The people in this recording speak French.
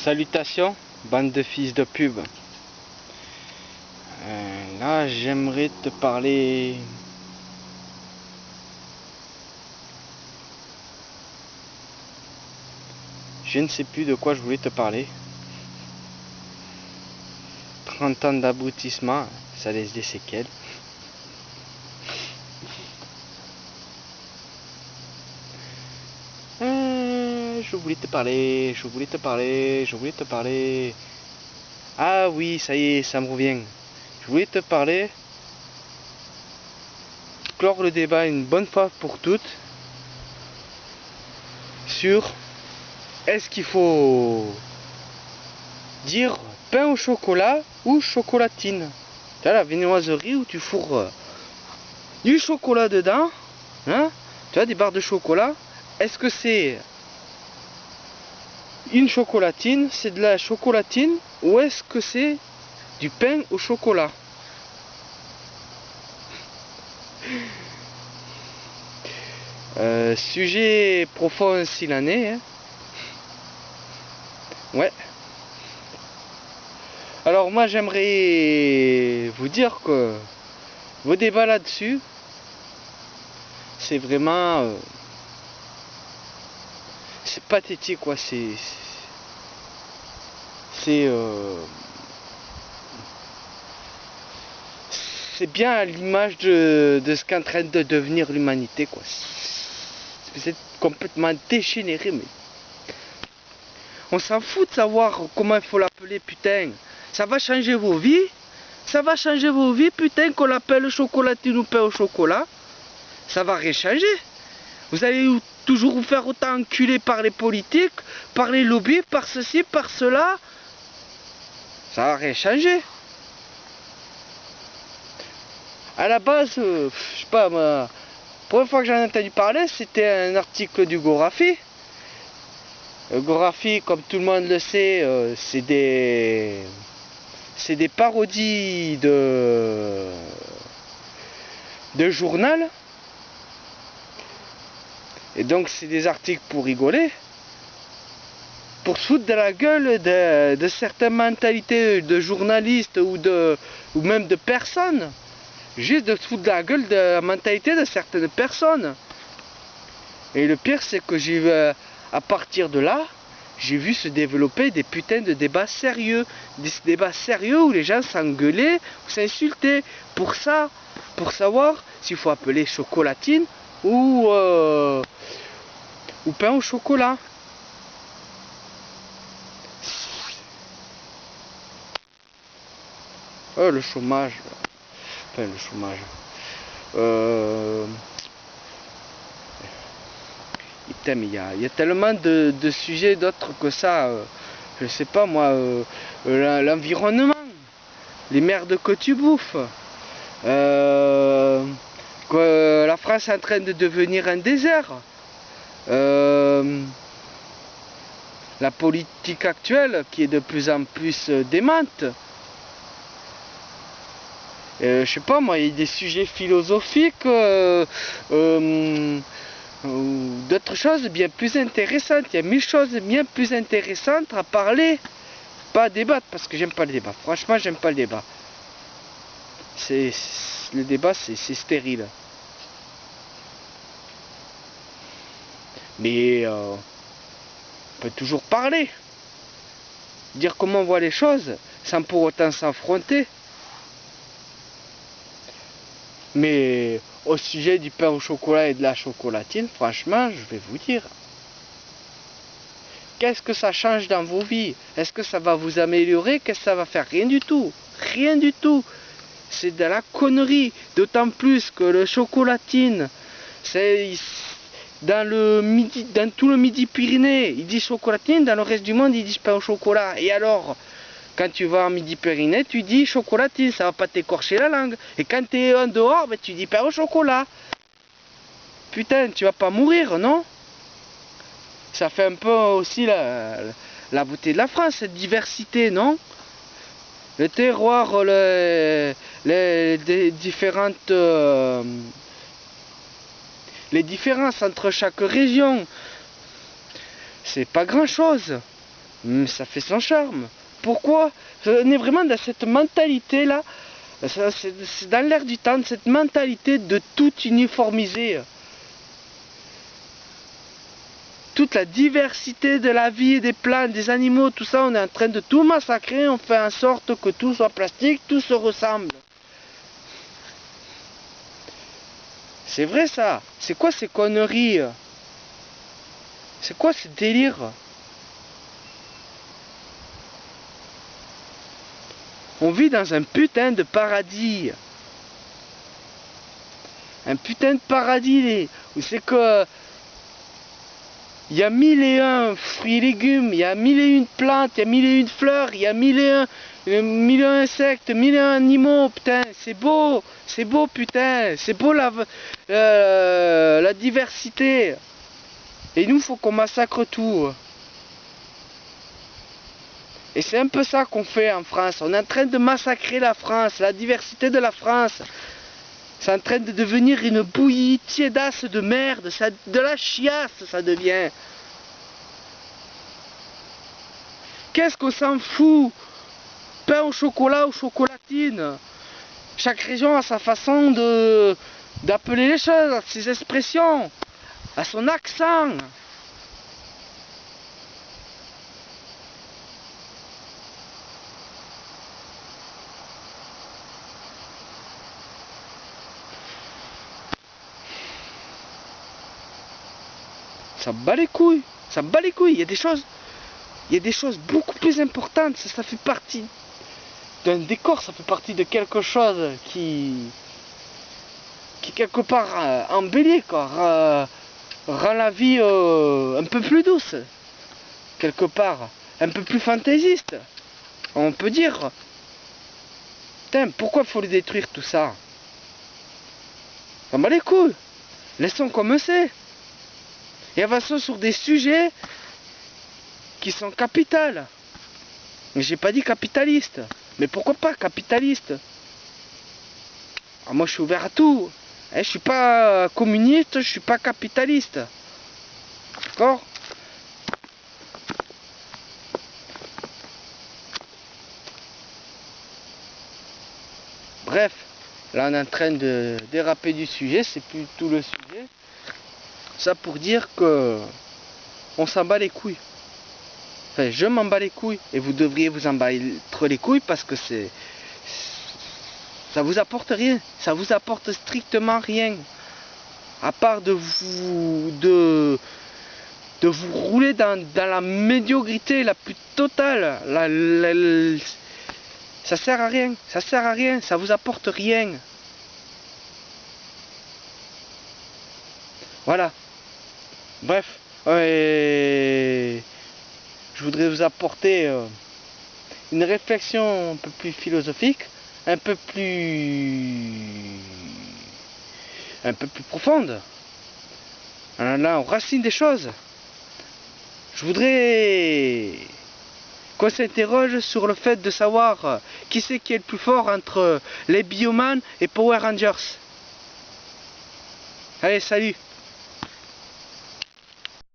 Salutations, bande de fils de pub. Là, j'aimerais te parler. Je ne sais plus de quoi je voulais te parler. 30 ans d'aboutissement, ça laisse des séquelles. Je voulais te parler. Ah oui, ça y est, ça me revient. Je voulais te parler, clore le débat une bonne fois pour toutes sur est-ce qu'il faut dire pain au chocolat ou chocolatine. Tu as la viennoiserie où tu fourres du chocolat dedans, hein, tu as des barres de chocolat. Est-ce que c'est une chocolatine, c'est de la chocolatine, ou est-ce que c'est du pain au chocolat? Sujet profond s'il en est, hein. Ouais. Alors moi j'aimerais vous dire que vos débats là-dessus, c'est vraiment c'est pathétique, quoi. C'est bien à l'image de ce qu'est en train de devenir l'humanité, quoi. C'est complètement dégénéré, mais on s'en fout de savoir comment il faut l'appeler, putain. Ça va changer vos vies. Ça va changer vos vies, putain, qu'on l'appelle chocolatine ou pain au chocolat. Ça va rien changer. Vous allez toujours vous faire autant enculer par les politiques, par les lobbies, par ceci, par cela. Ça va rien changer. À la base, je sais pas, la première fois que j'en ai entendu parler, c'était un article du Gorafi. Gorafi, comme tout le monde le sait, c'est des parodies de journal. Et donc c'est des articles pour rigoler, pour se foutre de la gueule de certaines mentalités de journalistes ou même de personnes. Juste de se foutre de la gueule de la mentalité de certaines personnes. Et le pire, c'est que à partir de là, j'ai vu se développer des putains de débats sérieux. Des débats sérieux où les gens s'engueulaient ou s'insultaient pour ça, pour savoir s'il faut appeler chocolatine ou pain au chocolat. Oh, le chômage. Enfin, le chômage. Putain, mais il y a tellement de sujets d'autres que ça. Je sais pas moi. L'environnement. Les merdes que tu bouffes. Que la France est en train de devenir un désert. La politique actuelle qui est de plus en plus démente. Je sais pas moi, il y a des sujets philosophiques, d'autres choses bien plus intéressantes. Il y a 1000 choses bien plus intéressantes à parler, pas à débattre, parce que j'aime pas le débat. Franchement, j'aime pas le débat. Le débat, c'est stérile. Mais on peut toujours parler, dire comment on voit les choses, sans pour autant s'affronter. Mais au sujet du pain au chocolat et de la chocolatine, franchement, je vais vous dire. Qu'est-ce que ça change dans vos vies? Est-ce que ça va vous améliorer? Qu'est-ce que ça va faire? Rien du tout. Rien du tout. C'est de la connerie. D'autant plus que le chocolatine, c'est dans tout le Midi-Pyrénées, ils disent chocolatine. Dans le reste du monde, ils disent pain au chocolat. Et alors? Quand tu vas en Midi-Pyrénées, tu dis chocolatine, ça va pas t'écorcher la langue. Et quand tu es en dehors, ben, tu dis pain au chocolat. Putain, tu vas pas mourir, non? Ça fait un peu aussi la beauté de la France, cette diversité, non? Le terroir, les différentes... les différences entre chaque région, c'est pas grand-chose. Mais ça fait son charme. Pourquoi? On est vraiment dans cette mentalité-là. C'est dans l'air du temps, cette mentalité de tout uniformiser. Toute la diversité de la vie, des plantes, des animaux, tout ça, on est en train de tout massacrer. On fait en sorte que tout soit plastique, tout se ressemble. C'est vrai ça. C'est quoi ces conneries? C'est quoi ce délire? On vit dans un putain de paradis. Un putain de paradis où c'est que il y a 1001 fruits et légumes, il y a 1001 plantes, il y a 1001 fleurs, il y a 1001 insectes, 1001 animaux, putain, c'est beau, putain, c'est beau la diversité. Et nous, faut qu'on massacre tout. Et c'est un peu ça qu'on fait en France. On est en train de massacrer la France, la diversité de la France. C'est en train de devenir une bouillie tiédasse de merde, de la chiasse ça devient. Qu'est-ce qu'on s'en fout? Pain au chocolat ou chocolatine. Chaque région a sa façon d'appeler les choses, à ses expressions, à son accent. Ça bat les couilles, ça bat les couilles. Il y a des choses beaucoup plus importantes. Ça fait partie d'un décor, ça fait partie de quelque chose qui quelque part embellit, quoi, rend la vie un peu plus douce, quelque part, un peu plus fantaisiste. On peut dire, putain, pourquoi faut le détruire tout ça? Ça bat les couilles. Laissons comme c'est. Et avançons sur des sujets qui sont capitales. Mais j'ai pas dit capitaliste. Mais pourquoi pas capitaliste? Alors moi je suis ouvert à tout. Je suis pas communiste, je suis pas capitaliste. D'accord? Bref, là on est en train de déraper du sujet, c'est plus tout le sujet. Ça pour dire que on s'en bat les couilles. Enfin, je m'en bats les couilles et vous devriez vous en battre les couilles parce que ça vous apporte rien, ça vous apporte strictement rien, à part de vous rouler dans la médiocrité la plus totale. Ça sert à rien, ça vous apporte rien. Voilà. Bref, je voudrais vous apporter une réflexion un peu plus philosophique, un peu plus profonde, là aux racines des choses. Je voudrais qu'on s'interroge sur le fait de savoir qui c'est qui est le plus fort entre les Bioman et Power Rangers. Allez, salut!